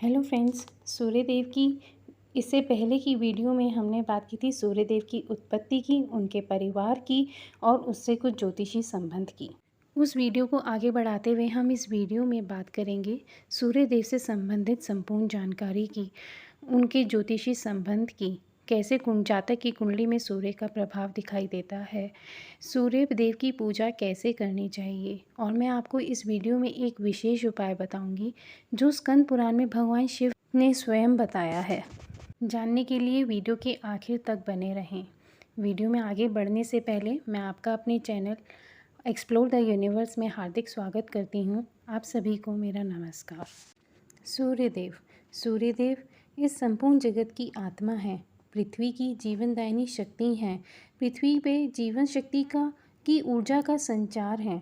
Hello friends, Suryadev की इससे पहले की वीडियो में हमने बात की थी सूर्यदेव की उत्पत्ति की, उनके परिवार की और उससे कुछ ज्योतिषी संबंध की। उस वीडियो को आगे बढ़ाते हुए हम इस वीडियो में बात करेंगे सूर्यदेव से संबंधित संपूर्ण जानकारी की, उनके ज्योतिषी संबंध की, कैसे जातक की कुंडली में सूर्य का प्रभाव दिखाई देता है, सूर्य देव की पूजा कैसे करनी चाहिए। और मैं आपको इस वीडियो में एक विशेष उपाय बताऊंगी जो स्कंद पुराण में भगवान शिव ने स्वयं बताया है। जानने के लिए वीडियो के आखिर तक बने रहें। वीडियो में आगे बढ़ने से पहले मैं आपका अपने चैनल एक्सप्लोर द यूनिवर्स में हार्दिक स्वागत करती हूँ। आप सभी को मेरा नमस्कार। सूर्यदेव इस संपूर्ण जगत की आत्मा है, पृथ्वी की जीवनदायिनी शक्ति हैं, पृथ्वी पे जीवन शक्ति की ऊर्जा का संचार है।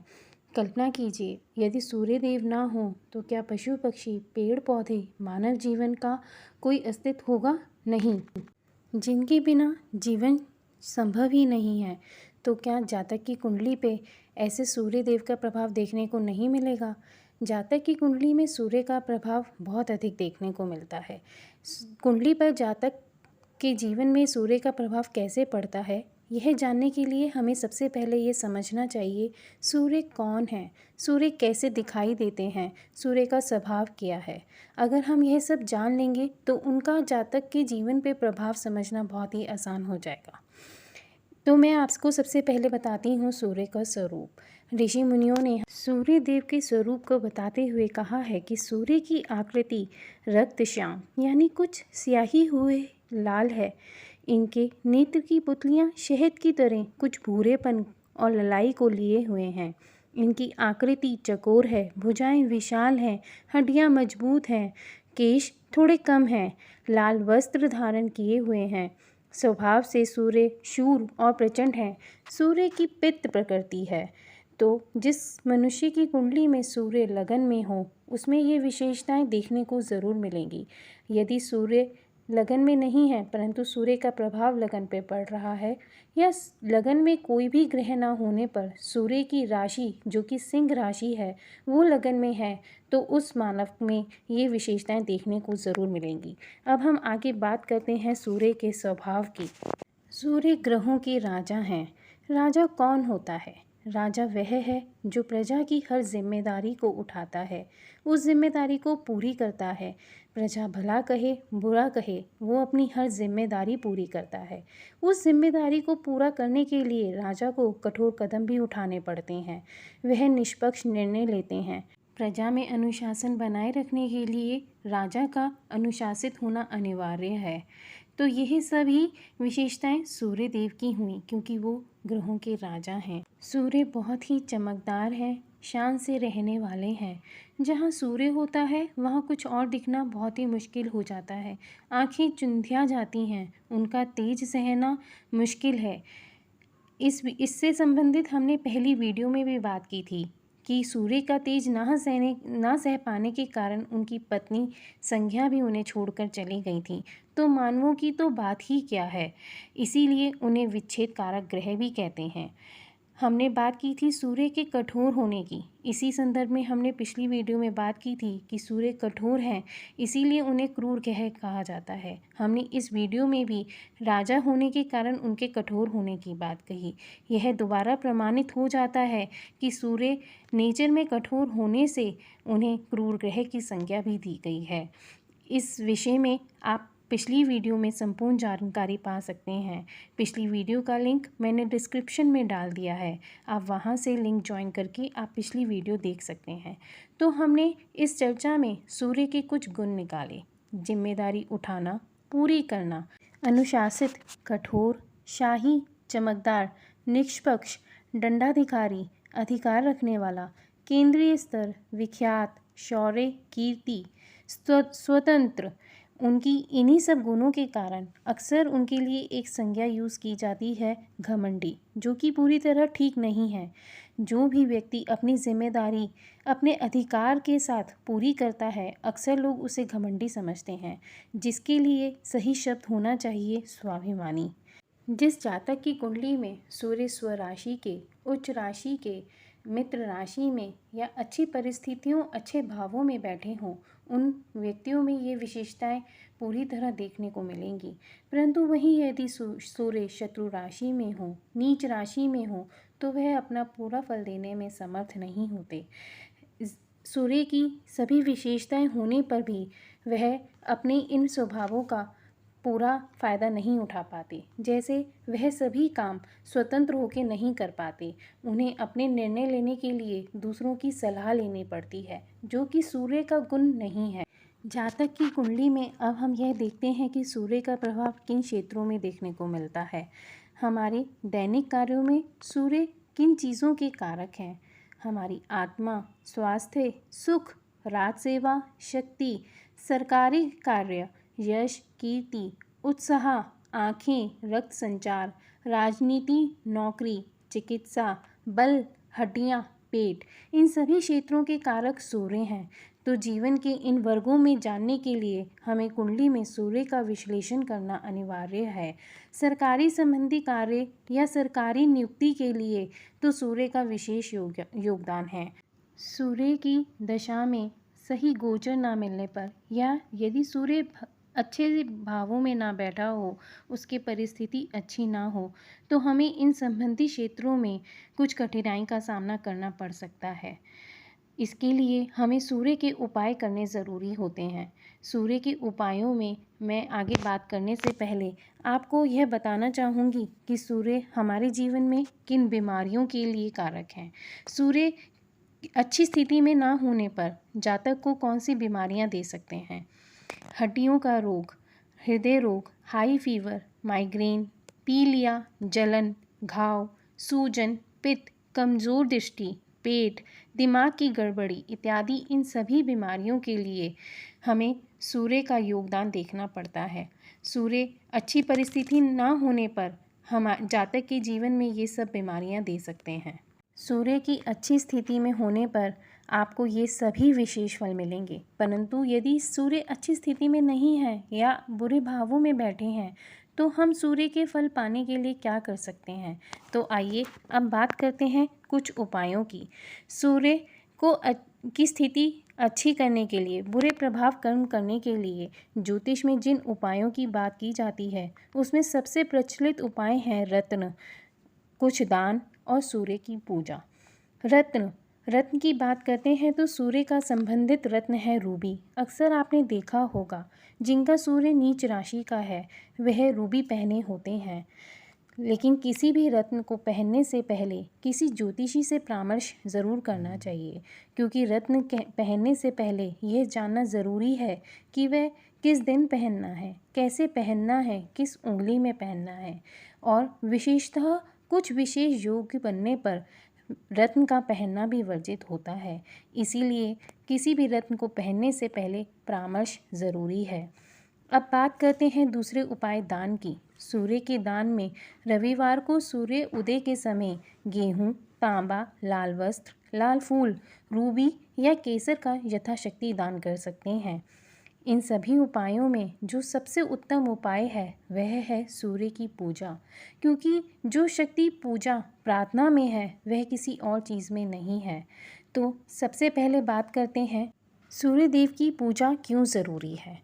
कल्पना कीजिए, यदि सूर्यदेव ना हो तो क्या पशु पक्षी, पेड़ पौधे, मानव जीवन का कोई अस्तित्व होगा? नहीं। जिनके बिना जीवन संभव ही नहीं है, तो क्या जातक की कुंडली पे ऐसे सूर्यदेव का प्रभाव देखने को नहीं मिलेगा? जातक की कुंडली में सूर्य का प्रभाव बहुत अधिक देखने को मिलता है। कुंडली पर जातक के जीवन में सूर्य का प्रभाव कैसे पड़ता है, यह जानने के लिए हमें सबसे पहले ये समझना चाहिए सूर्य कौन है, सूर्य कैसे दिखाई देते हैं, सूर्य का स्वभाव क्या है। अगर हम यह सब जान लेंगे तो उनका जातक के जीवन पे प्रभाव समझना बहुत ही आसान हो जाएगा। तो मैं आपको सबसे पहले बताती हूँ सूर्य का स्वरूप। ऋषि मुनियों ने सूर्य देव के स्वरूप को बताते हुए कहा है कि सूर्य की आकृति रक्त श्याम यानी कुछ स्याही हुए लाल है। इनके नेत्र की पुतलियाँ शहद की तरह कुछ भूरेपन और ललाई को लिए हुए हैं। इनकी आकृति चकोर है, भुजाएं विशाल हैं, हड्डियाँ मजबूत हैं, केश थोड़े कम हैं, लाल वस्त्र धारण किए हुए हैं। स्वभाव से सूर्य शूर और प्रचंड है। सूर्य की पित्त प्रकृति है, तो जिस मनुष्य की कुंडली में सूर्य लगन में हो उसमें ये विशेषताएं देखने को ज़रूर मिलेंगी। यदि सूर्य लगन में नहीं है परंतु सूर्य का प्रभाव लगन पे पड़ रहा है, या लगन में कोई भी ग्रह ना होने पर सूर्य की राशि जो कि सिंह राशि है वो लगन में है, तो उस मानव में ये विशेषताएं देखने को ज़रूर मिलेंगी। अब हम आगे बात करते हैं सूर्य के स्वभाव की। सूर्य ग्रहों के राजा हैं। राजा कौन होता है? राजा वह है जो प्रजा की हर जिम्मेदारी को उठाता है, उस जिम्मेदारी को पूरी करता है। प्रजा भला कहे बुरा कहे, वो अपनी हर जिम्मेदारी पूरी करता है। उस जिम्मेदारी को पूरा करने के लिए राजा को कठोर कदम भी उठाने पड़ते हैं। वह निष्पक्ष निर्णय लेते हैं। प्रजा में अनुशासन बनाए रखने के लिए राजा का अनुशासित होना अनिवार्य है। तो यही सभी विशेषताएं सूर्य देव की हुई क्योंकि वो ग्रहों के राजा हैं। सूर्य बहुत ही चमकदार हैं, शान से रहने वाले हैं। जहाँ सूर्य होता है वहाँ कुछ और दिखना बहुत ही मुश्किल हो जाता है। आँखें चुंधिया जाती हैं, उनका तेज सहना मुश्किल है। इससे संबंधित हमने पहली वीडियो में भी बात की थी कि सूर्य का तेज ना सह पाने के कारण उनकी पत्नी संज्ञा भी उन्हें छोड़कर चली गई थी। तो मानवों की तो बात ही क्या है, इसीलिए उन्हें विच्छेद कारक ग्रह भी कहते हैं। हमने बात की थी सूर्य के कठोर होने की। इसी संदर्भ में हमने पिछली वीडियो में बात की थी कि सूर्य कठोर हैं, इसीलिए उन्हें क्रूर ग्रह कहा जाता है। हमने इस वीडियो में भी राजा होने के कारण उनके कठोर होने की बात कही। यह दोबारा प्रमाणित हो जाता है कि सूर्य नेचर में कठोर होने से उन्हें क्रूर ग्रह की संज्ञा भी दी गई है। इस विषय में आप पिछली वीडियो में संपूर्ण जानकारी पा सकते हैं। पिछली वीडियो का लिंक मैंने डिस्क्रिप्शन में डाल दिया है, आप वहां से लिंक ज्वाइन करके आप पिछली वीडियो देख सकते हैं। तो हमने इस चर्चा में सूर्य के कुछ गुण निकाले। जिम्मेदारी उठाना, पूरी करना, अनुशासित, कठोर, शाही, चमकदार, निष्पक्ष, दंडाधिकारी, अधिकार रखने वाला, केंद्रीय स्तर, विख्यात, शौर्य, कीर्ति, स्वतंत्र। उनकी इन्हीं सब गुणों के कारण अक्सर उनके लिए एक संज्ञा यूज़ की जाती है घमंडी, जो कि पूरी तरह ठीक नहीं है। जो भी व्यक्ति अपनी जिम्मेदारी अपने अधिकार के साथ पूरी करता है, अक्सर लोग उसे घमंडी समझते हैं, जिसके लिए सही शब्द होना चाहिए स्वाभिमानी। जिस जातक की कुंडली में सूर्य स्वराशि के, उच्च राशि के, मित्र राशि में या अच्छी परिस्थितियों, अच्छे भावों में बैठे हों, उन व्यक्तियों में ये विशेषताएं पूरी तरह देखने को मिलेंगी। परंतु वहीं यदि सूर्य शत्रु राशि में हो, नीच राशि में हो, तो वह अपना पूरा फल देने में समर्थ नहीं होते। सूर्य की सभी विशेषताएं होने पर भी वह अपने इन स्वभावों का पूरा फ़ायदा नहीं उठा पाते। जैसे वह सभी काम स्वतंत्र होकर नहीं कर पाते, उन्हें अपने निर्णय लेने के लिए दूसरों की सलाह लेनी पड़ती है, जो कि सूर्य का गुण नहीं है। जातक की कुंडली में अब हम यह देखते हैं कि सूर्य का प्रभाव किन क्षेत्रों में देखने को मिलता है। हमारे दैनिक कार्यों में सूर्य किन चीज़ों के कारक हैं? हमारी आत्मा, स्वास्थ्य, सुख, राज सेवा, शक्ति, सरकारी कार्य, यश, कीर्ति, उत्साह, आँखें, रक्त संचार, राजनीति, नौकरी, चिकित्सा, बल, हड्डियाँ, पेट, इन सभी क्षेत्रों के कारक सूर्य हैं। तो जीवन के इन वर्गों में जानने के लिए हमें कुंडली में सूर्य का विश्लेषण करना अनिवार्य है। सरकारी संबंधी कार्य या सरकारी नियुक्ति के लिए तो सूर्य का विशेष योगदान है। सूर्य की दशा में सही गोचर ना मिलने पर या यदि सूर्य अच्छे भावों में ना बैठा हो, उसकी परिस्थिति अच्छी ना हो, तो हमें इन संबंधी क्षेत्रों में कुछ कठिनाई का सामना करना पड़ सकता है। इसके लिए हमें सूर्य के उपाय करने ज़रूरी होते हैं। सूर्य के उपायों में मैं आगे बात करने से पहले आपको यह बताना चाहूँगी कि सूर्य हमारे जीवन में किन बीमारियों के लिए कारक हैं। सूर्य अच्छी स्थिति में ना होने पर जातक को कौन सी बीमारियां दे सकते हैं? हड्डियों का रोग, हृदय रोग, हाई फीवर, माइग्रेन, पीलिया, जलन, घाव, सूजन, पित्त, कमज़ोर दृष्टि, पेट, दिमाग की गड़बड़ी इत्यादि इन सभी बीमारियों के लिए हमें सूर्य का योगदान देखना पड़ता है। सूर्य अच्छी परिस्थिति ना होने पर हम जातक के जीवन में ये सब बीमारियां दे सकते हैं। सूर्य की अच्छी स्थिति में होने पर आपको ये सभी विशेष फल मिलेंगे, परंतु यदि सूर्य अच्छी स्थिति में नहीं है या बुरे भावों में बैठे हैं, तो हम सूर्य के फल पाने के लिए क्या कर सकते हैं? तो आइए अब बात करते हैं कुछ उपायों की। सूर्य को की स्थिति अच्छी करने के लिए, बुरे प्रभाव कम करने के लिए ज्योतिष में जिन उपायों की बात की जाती है, उसमें सबसे प्रचलित उपाय हैं रत्न, कुछ दान और सूर्य की पूजा। रत्न की बात करते हैं तो सूर्य का संबंधित रत्न है रूबी। अक्सर आपने देखा होगा जिनका सूर्य नीच राशि का है वह रूबी पहने होते हैं। लेकिन किसी भी रत्न को पहनने से पहले किसी ज्योतिषी से परामर्श ज़रूर करना चाहिए, क्योंकि रत्न पहनने से पहले यह जानना ज़रूरी है कि वह किस दिन पहनना है, कैसे पहनना है, किस उंगली में पहनना है, और विशेषतः कुछ विशेष योग बनने पर रत्न का पहनना भी वर्जित होता है। इसीलिए किसी भी रत्न को पहनने से पहले परामर्श ज़रूरी है। अब बात करते हैं दूसरे उपाय दान की। सूर्य के दान में रविवार को सूर्य उदय के समय गेहूँ, तांबा, लाल वस्त्र, लाल फूल, रूबी या केसर का यथाशक्ति दान कर सकते हैं। इन सभी उपायों में जो सबसे उत्तम उपाय है वह है सूर्य की पूजा, क्योंकि जो शक्ति पूजा प्रार्थना में है वह किसी और चीज़ में नहीं है। तो सबसे पहले बात करते हैं सूर्य देव की पूजा क्यों ज़रूरी है।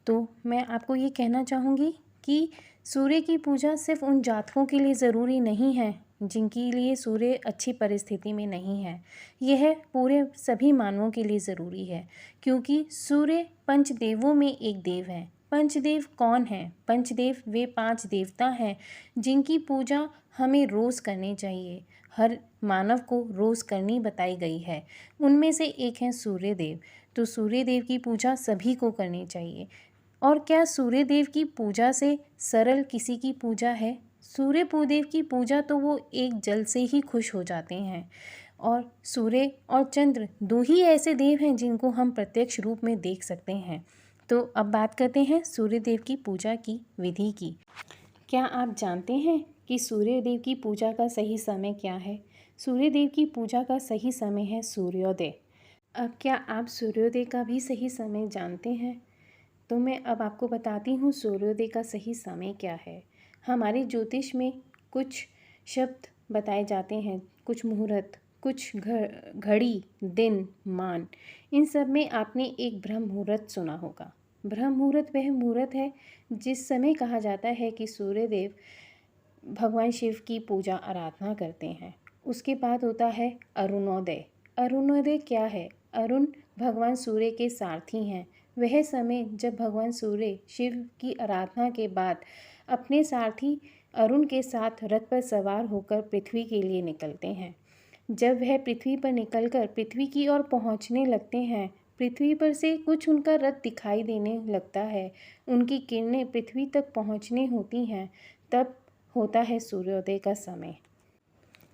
तो मैं आपको ये कहना चाहूँगी कि सूर्य की पूजा सिर्फ उन जातकों के लिए ज़रूरी नहीं है जिनके लिए सूर्य अच्छी परिस्थिति में नहीं है, यह पूरे सभी मानवों के लिए ज़रूरी है, क्योंकि सूर्य पंचदेवों में एक देव है। पंचदेव कौन हैं? पंचदेव वे 5 देवता हैं जिनकी पूजा हमें रोज़ करनी चाहिए, हर मानव को रोज़ करनी बताई गई है। उनमें से एक है सूर्य देव। तो सूर्य देव की पूजा सभी को करनी चाहिए। और क्या सूर्य देव की पूजा से सरल किसी की पूजा है? सूर्य देव की पूजा तो वो एक जल से ही खुश हो जाते हैं। और सूर्य और चंद्र 2 ही ऐसे देव हैं जिनको हम प्रत्यक्ष रूप में देख सकते हैं। तो अब बात करते हैं सूर्य देव की पूजा की विधि की। क्या आप जानते हैं कि सूर्य देव की पूजा का सही समय क्या है? सूर्य देव की पूजा का सही समय है सूर्योदय। अब क्या आप सूर्योदय का भी सही समय जानते हैं? तो मैं अब आपको बताती हूँ सूर्योदय का सही समय क्या है। हमारे ज्योतिष में कुछ शब्द बताए जाते हैं, कुछ मुहूर्त, कुछ घड़ी, दिन, मान। इन सब में आपने एक ब्रह्म मुहूर्त सुना होगा। ब्रह्म मुहूर्त वह मुहूर्त है जिस समय कहा जाता है कि सूर्यदेव भगवान शिव की पूजा आराधना करते हैं। उसके बाद होता है अरुणोदय। अरुणोदय क्या है? अरुण भगवान सूर्य के सारथी हैं। वह समय जब भगवान सूर्य शिव की आराधना के बाद अपने सारथी अरुण के साथ रथ पर सवार होकर पृथ्वी के लिए निकलते हैं। जब वह पृथ्वी पर निकलकर पृथ्वी की ओर पहुंचने लगते हैं, पृथ्वी पर से कुछ उनका रथ दिखाई देने लगता है, उनकी किरणें पृथ्वी तक पहुंचने होती हैं, तब होता है सूर्योदय का समय।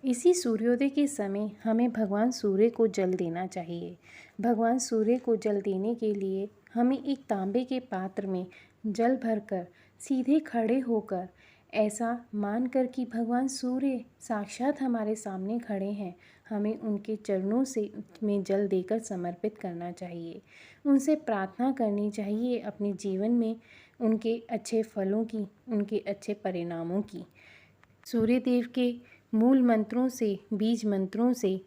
इसी सूर्योदय के समय हमें भगवान सूर्य को जल देना चाहिए। भगवान सूर्य को जल देने के लिए हमें एक तांबे के पात्र में जल भरकर सीधे खड़े होकर ऐसा मानकर कि भगवान सूर्य साक्षात हमारे सामने खड़े हैं, हमें उनके चरणों से में जल देकर समर्पित करना चाहिए। उनसे प्रार्थना करनी चाहिए अपने जीवन में उनके अच्छे फलों की, उनके अच्छे परिणामों की। सूर्यदेव के मूल मंत्रों से, बीज मंत्रों से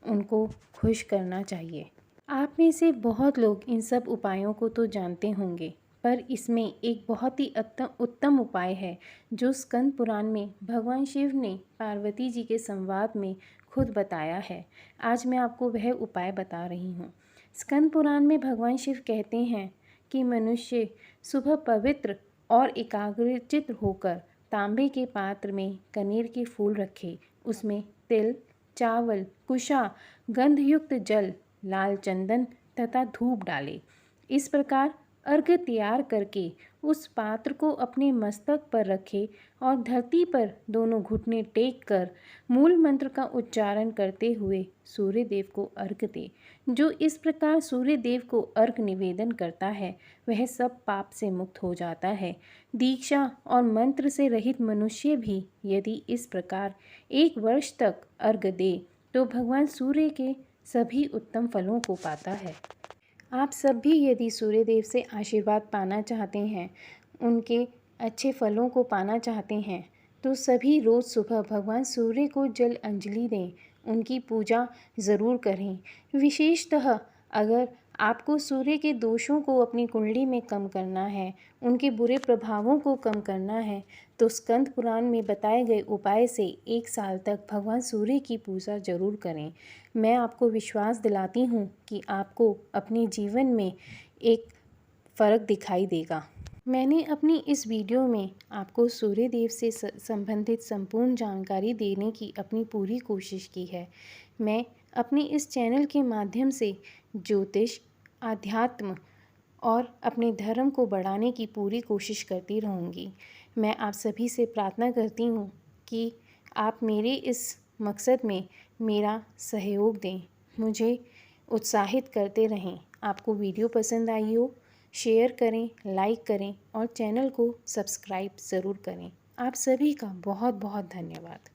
उनको खुश करना चाहिए। आप में से बहुत लोग इन सब उपायों को तो जानते होंगे, पर इसमें एक बहुत ही उत्तम उपाय है जो स्कंद पुराण में भगवान शिव ने पार्वती जी के संवाद में खुद बताया है। आज मैं आपको वह उपाय बता रही हूँ। स्कंद पुराण में भगवान शिव कहते हैं कि मनुष्य सुबह पवित्र और एकाग्रचित्त होकर तांबे के पात्र में कनेर के फूल रखे, उसमें तिल, चावल, कुशा, गंधयुक्त जल, लाल चंदन तथा धूप डाले। इस प्रकार अर्घ्य तैयार करके उस पात्र को अपने मस्तक पर रखे और धरती पर दोनों घुटने टेक कर मूल मंत्र का उच्चारण करते हुए सूर्यदेव को अर्घ्य दे। जो इस प्रकार सूर्यदेव को अर्घ्य निवेदन करता है वह सब पाप से मुक्त हो जाता है। दीक्षा और मंत्र से रहित मनुष्य भी यदि इस प्रकार 1 वर्ष तक अर्घ्य दे तो भगवान सूर्य के सभी उत्तम फलों को पाता है। आप सब भी यदि सूर्यदेव से आशीर्वाद पाना चाहते हैं, उनके अच्छे फलों को पाना चाहते हैं, तो सभी रोज़ सुबह भगवान सूर्य को जल अंजलि दें, उनकी पूजा ज़रूर करें। विशेषतः अगर आपको सूर्य के दोषों को अपनी कुंडली में कम करना है, उनके बुरे प्रभावों को कम करना है, तो स्कंद पुराण में बताए गए उपाय से 1 साल तक भगवान सूर्य की पूजा जरूर करें। मैं आपको विश्वास दिलाती हूँ कि आपको अपने जीवन में एक फ़र्क दिखाई देगा। मैंने अपनी इस वीडियो में आपको सूर्यदेव से संबंधित संपूर्ण जानकारी देने की अपनी पूरी कोशिश की है। मैं अपने इस चैनल के माध्यम से ज्योतिष, आध्यात्म और अपने धर्म को बढ़ाने की पूरी कोशिश करती रहूँगी। मैं आप सभी से प्रार्थना करती हूँ कि आप मेरे इस मकसद में मेरा सहयोग दें, मुझे उत्साहित करते रहें। आपको वीडियो पसंद आई हो, शेयर करें, लाइक करें और चैनल को सब्सक्राइब ज़रूर करें। आप सभी का बहुत बहुत धन्यवाद।